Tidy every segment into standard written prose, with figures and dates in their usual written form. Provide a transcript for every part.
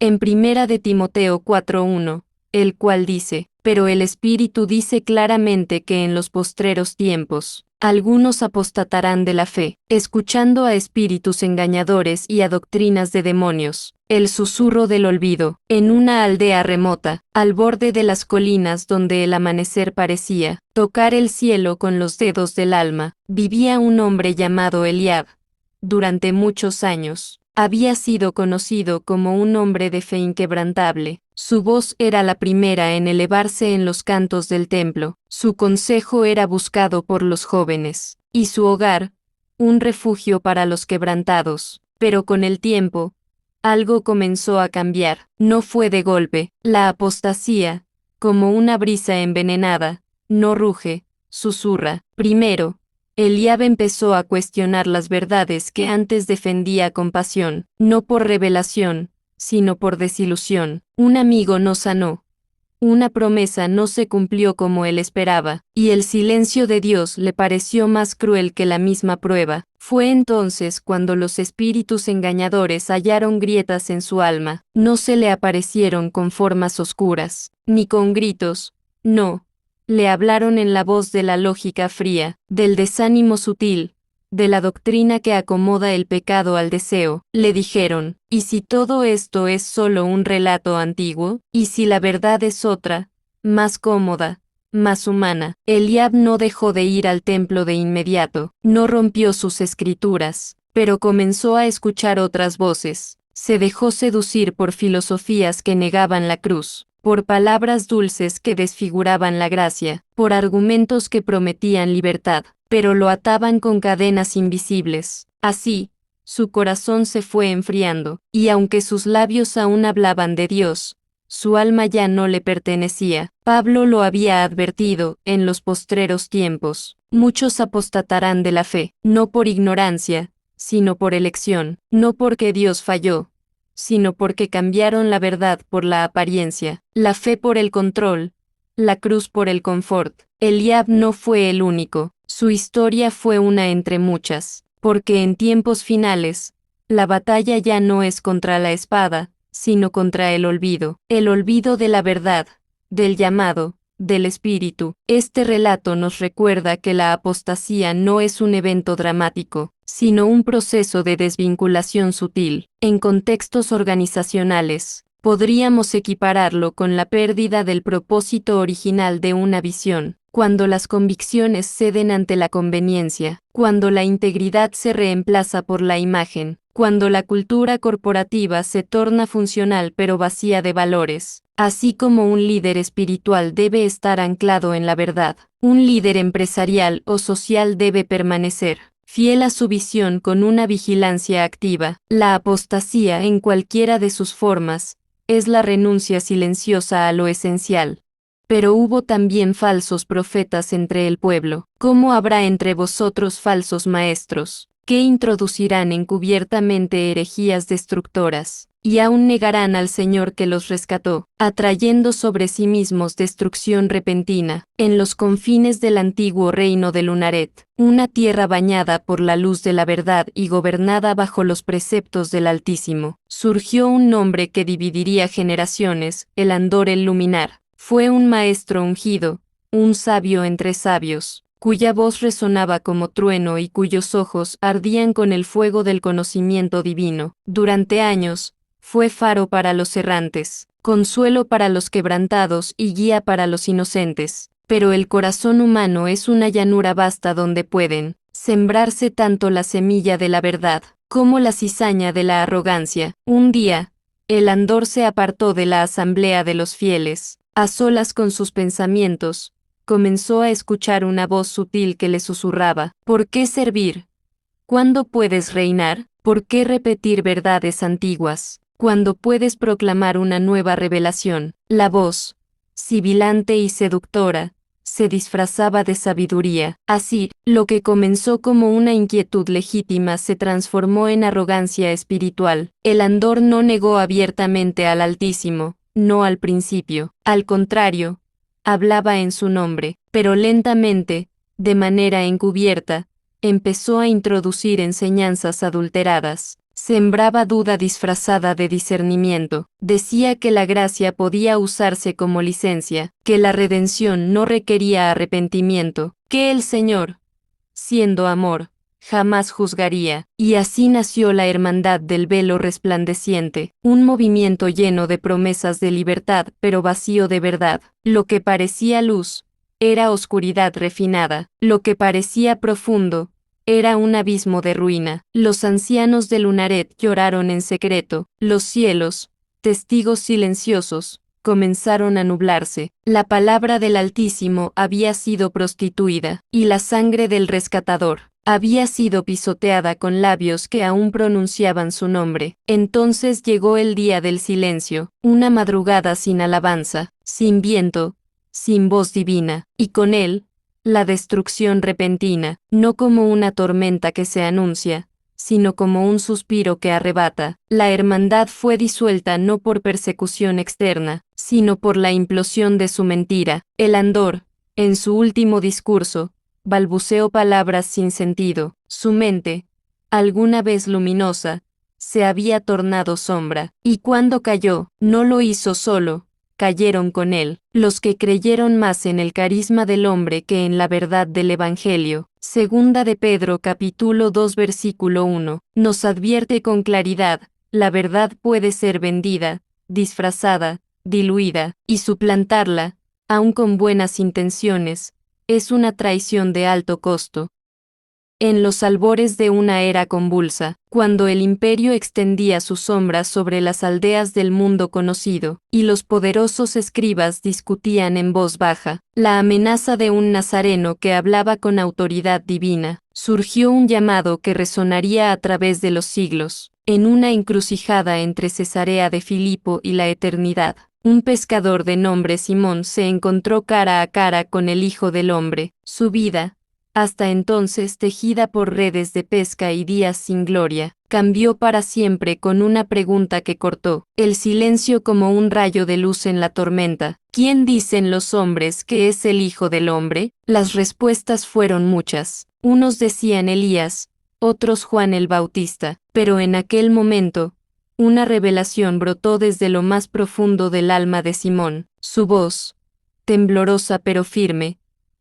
en Primera de Timoteo 4:1, el cual dice, pero el Espíritu dice claramente que en los postreros tiempos, algunos apostatarán de la fe, escuchando a espíritus engañadores y a doctrinas de demonios, el susurro del olvido, en una aldea remota, al borde de las colinas donde el amanecer parecía tocar el cielo con los dedos del alma, vivía un hombre llamado Eliab. Durante muchos años, había sido conocido como un hombre de fe inquebrantable. Su voz era la primera en elevarse en los cantos del templo, su consejo era buscado por los jóvenes, y su hogar, un refugio para los quebrantados. Pero con el tiempo, algo comenzó a cambiar. No fue de golpe, la apostasía, como una brisa envenenada, no ruge, susurra. Primero, Eliab empezó a cuestionar las verdades que antes defendía con pasión, no por revelación, sino por desilusión. Un amigo no sanó. Una promesa no se cumplió como él esperaba, y el silencio de Dios le pareció más cruel que la misma prueba. Fue entonces cuando los espíritus engañadores hallaron grietas en su alma. No se le aparecieron con formas oscuras, ni con gritos, no. Le hablaron en la voz de la lógica fría, del desánimo sutil, de la doctrina que acomoda el pecado al deseo. Le dijeron, ¿y si todo esto es solo un relato antiguo? ¿Y si la verdad es otra, más cómoda, más humana? Eliab no dejó de ir al templo de inmediato, no rompió sus escrituras, pero comenzó a escuchar otras voces. Se dejó seducir por filosofías que negaban la cruz, por palabras dulces que desfiguraban la gracia, por argumentos que prometían libertad, pero lo ataban con cadenas invisibles. Así, su corazón se fue enfriando, y aunque sus labios aún hablaban de Dios, su alma ya no le pertenecía. Pablo lo había advertido, en los postreros tiempos, muchos apostatarán de la fe, no por ignorancia, sino por elección, no porque Dios falló, sino porque cambiaron la verdad por la apariencia, la fe por el control, la cruz por el confort. Eliab no fue el único, su historia fue una entre muchas, porque en tiempos finales, la batalla ya no es contra la espada, sino contra el olvido de la verdad, del llamado, del espíritu. Este relato nos recuerda que la apostasía no es un evento dramático, sino un proceso de desvinculación sutil. En contextos organizacionales, podríamos equipararlo con la pérdida del propósito original de una visión, cuando las convicciones ceden ante la conveniencia, cuando la integridad se reemplaza por la imagen, cuando la cultura corporativa se torna funcional pero vacía de valores. Así como un líder espiritual debe estar anclado en la verdad, un líder empresarial o social debe permanecer fiel a su visión con una vigilancia activa. La apostasía en cualquiera de sus formas es la renuncia silenciosa a lo esencial. Pero hubo también falsos profetas entre el pueblo. ¿Cómo habrá entre vosotros falsos maestros, que introducirán encubiertamente herejías destructoras, y aún negarán al Señor que los rescató, atrayendo sobre sí mismos destrucción repentina? En los confines del antiguo reino de Lunaret, una tierra bañada por la luz de la verdad y gobernada bajo los preceptos del Altísimo, surgió un nombre que dividiría generaciones, el Andor el Luminar. Fue un maestro ungido, un sabio entre sabios, cuya voz resonaba como trueno y cuyos ojos ardían con el fuego del conocimiento divino. Durante años, fue faro para los errantes, consuelo para los quebrantados y guía para los inocentes. Pero el corazón humano es una llanura vasta donde pueden sembrarse tanto la semilla de la verdad como la cizaña de la arrogancia. Un día, el Andor se apartó de la asamblea de los fieles. A solas con sus pensamientos, comenzó a escuchar una voz sutil que le susurraba: ¿por qué servir? ¿Cuándo puedes reinar? ¿Por qué repetir verdades antiguas, cuando puedes proclamar una nueva revelación? La voz, sibilante y seductora, se disfrazaba de sabiduría. Así, lo que comenzó como una inquietud legítima se transformó en arrogancia espiritual. El Andor no negó abiertamente al Altísimo, no al principio. Al contrario, hablaba en su nombre, pero lentamente, de manera encubierta, empezó a introducir enseñanzas adulteradas. sembraba duda disfrazada de discernimiento, decía que la gracia podía usarse como licencia, que la redención no requería arrepentimiento, que el Señor, siendo amor, jamás juzgaría, y así nació la Hermandad del Velo Resplandeciente, un movimiento lleno de promesas de libertad pero vacío de verdad. Lo que parecía luz, era oscuridad refinada, lo que parecía profundo, era un abismo de ruina. Los ancianos de Lunaret lloraron en secreto, los cielos, testigos silenciosos, comenzaron a nublarse. La palabra del Altísimo había sido prostituida, y la sangre del rescatador había sido pisoteada con labios que aún pronunciaban su nombre. Entonces llegó el día del silencio, una madrugada sin alabanza, sin viento, sin voz divina, y con él, la destrucción repentina, no como una tormenta que se anuncia, sino como un suspiro que arrebata. La hermandad fue disuelta no por persecución externa, sino por la implosión de su mentira. El Andor, en su último discurso, balbuceó palabras sin sentido. Su mente, alguna vez luminosa, se había tornado sombra, y cuando cayó, no lo hizo solo, cayeron con él, los que creyeron más en el carisma del hombre que en la verdad del Evangelio. Segunda de Pedro capítulo 2 versículo 1, nos advierte con claridad, la verdad puede ser vendida, disfrazada, diluida, y suplantarla, aun con buenas intenciones, es una traición de alto costo. En los albores de una era convulsa, cuando el imperio extendía sus sombras sobre las aldeas del mundo conocido, y los poderosos escribas discutían en voz baja, la amenaza de un nazareno que hablaba con autoridad divina, surgió un llamado que resonaría a través de los siglos, en una encrucijada entre Cesarea de Filipo y la eternidad. Un pescador de nombre Simón se encontró cara a cara con el Hijo del Hombre. Su vida, hasta entonces tejida por redes de pesca y días sin gloria, cambió para siempre con una pregunta que cortó el silencio como un rayo de luz en la tormenta. ¿Quién dicen los hombres que es el Hijo del Hombre? Las respuestas fueron muchas. Unos decían Elías, otros Juan el Bautista, pero en aquel momento, una revelación brotó desde lo más profundo del alma de Simón. Su voz, temblorosa pero firme,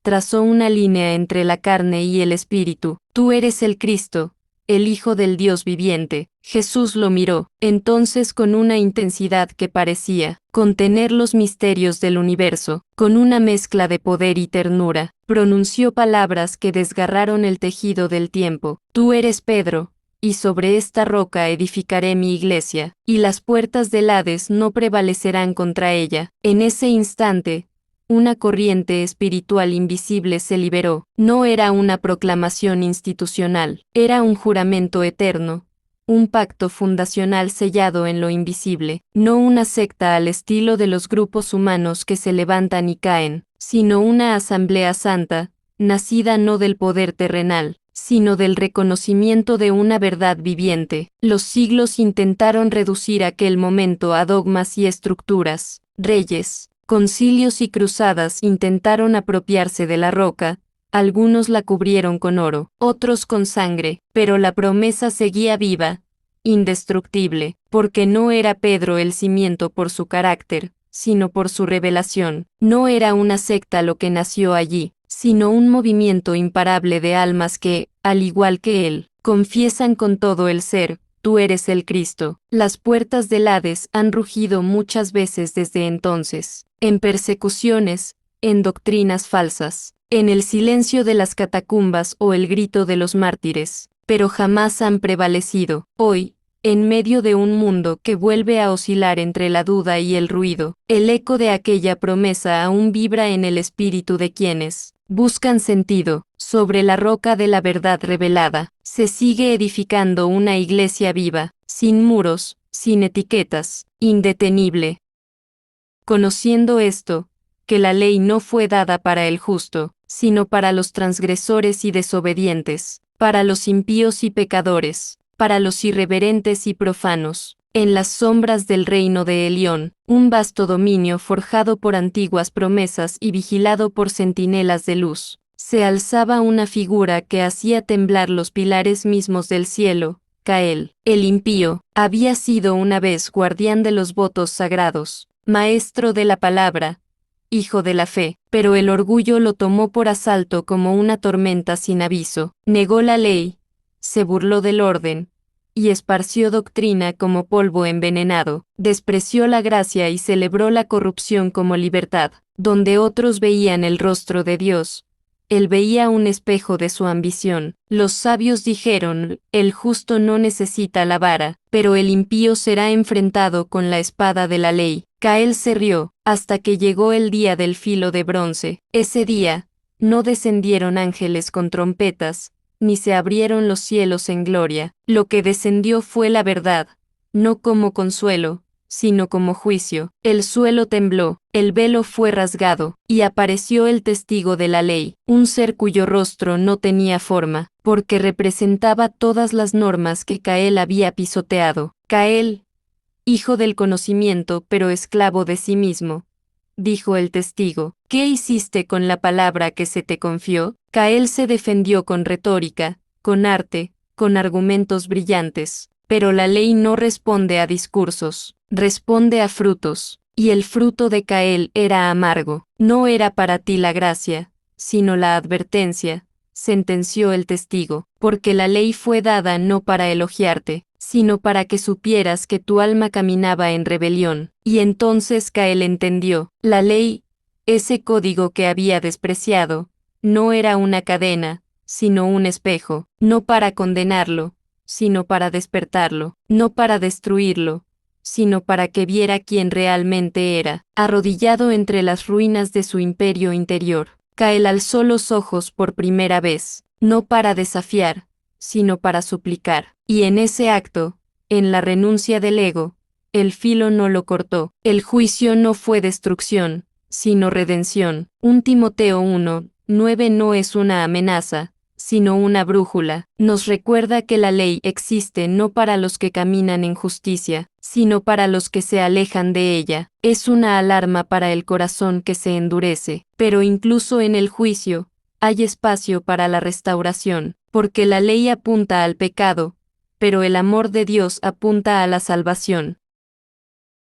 trazó una línea entre la carne y el espíritu. Tú eres el Cristo, el Hijo del Dios viviente. Jesús lo miró, entonces con una intensidad que parecía contener los misterios del universo, con una mezcla de poder y ternura, pronunció palabras que desgarraron el tejido del tiempo. Tú eres Pedro, y sobre esta roca edificaré mi iglesia, y las puertas del Hades no prevalecerán contra ella. En ese instante, una corriente espiritual invisible se liberó. No era una proclamación institucional, era un juramento eterno, un pacto fundacional sellado en lo invisible, no una secta al estilo de los grupos humanos que se levantan y caen, sino una asamblea santa, nacida no del poder terrenal, sino del reconocimiento de una verdad viviente. Los siglos intentaron reducir aquel momento a dogmas y estructuras. Reyes, concilios y cruzadas intentaron apropiarse de la roca, algunos la cubrieron con oro, otros con sangre, pero la promesa seguía viva, indestructible, porque no era Pedro el cimiento por su carácter, sino por su revelación. No era una secta lo que nació allí, sino un movimiento imparable de almas que, al igual que él, confiesan con todo el ser, tú eres el Cristo. Las puertas del Hades han rugido muchas veces desde entonces, en persecuciones, en doctrinas falsas, en el silencio de las catacumbas o el grito de los mártires, pero jamás han prevalecido. Hoy, en medio de un mundo que vuelve a oscilar entre la duda y el ruido, el eco de aquella promesa aún vibra en el espíritu de quienes buscan sentido. Sobre la roca de la verdad revelada, se sigue edificando una iglesia viva, sin muros, sin etiquetas, indetenible. Conociendo esto, que la ley no fue dada para el justo, sino para los transgresores y desobedientes, para los impíos y pecadores, para los irreverentes y profanos. En las sombras del reino de Elión, un vasto dominio forjado por antiguas promesas y vigilado por centinelas de luz, se alzaba una figura que hacía temblar los pilares mismos del cielo, Cael, el impío, había sido una vez guardián de los votos sagrados, maestro de la palabra, hijo de la fe, pero el orgullo lo tomó por asalto como una tormenta sin aviso, negó la ley, se burló del orden, y esparció doctrina como polvo envenenado, despreció la gracia y celebró la corrupción como libertad, donde otros veían el rostro de Dios. Él veía un espejo de su ambición. Los sabios dijeron, el justo no necesita la vara, pero el impío será enfrentado con la espada de la ley. Cael se rió, hasta que llegó el día del filo de bronce. Ese día, no descendieron ángeles con trompetas, ni se abrieron los cielos en gloria. Lo que descendió fue la verdad, no como consuelo, sino como juicio. El suelo tembló, el velo fue rasgado, y apareció el testigo de la ley, un ser cuyo rostro no tenía forma, porque representaba todas las normas que Cael había pisoteado. Cael, hijo del conocimiento pero esclavo de sí mismo, dijo el testigo, ¿qué hiciste con la palabra que se te confió? Cael se defendió con retórica, con arte, con argumentos brillantes. Pero la ley no responde a discursos, responde a frutos, y el fruto de Cael era amargo. No era para ti la gracia, sino la advertencia, sentenció el testigo, porque la ley fue dada no para elogiarte, sino para que supieras que tu alma caminaba en rebelión. Y entonces Cael entendió, la ley, ese código que había despreciado, no era una cadena, sino un espejo, no para condenarlo, sino para despertarlo, no para destruirlo, sino para que viera quién realmente era. Arrodillado entre las ruinas de su imperio interior, Cael alzó los ojos por primera vez, no para desafiar, sino para suplicar. Y en ese acto, en la renuncia del ego, el filo no lo cortó. El juicio no fue destrucción, sino redención. 1 Timoteo 1:9 no es una amenaza, sino una brújula. Nos recuerda que la ley existe no para los que caminan en justicia, sino para los que se alejan de ella. Es una alarma para el corazón que se endurece. Pero incluso en el juicio, hay espacio para la restauración, porque la ley apunta al pecado, pero el amor de Dios apunta a la salvación.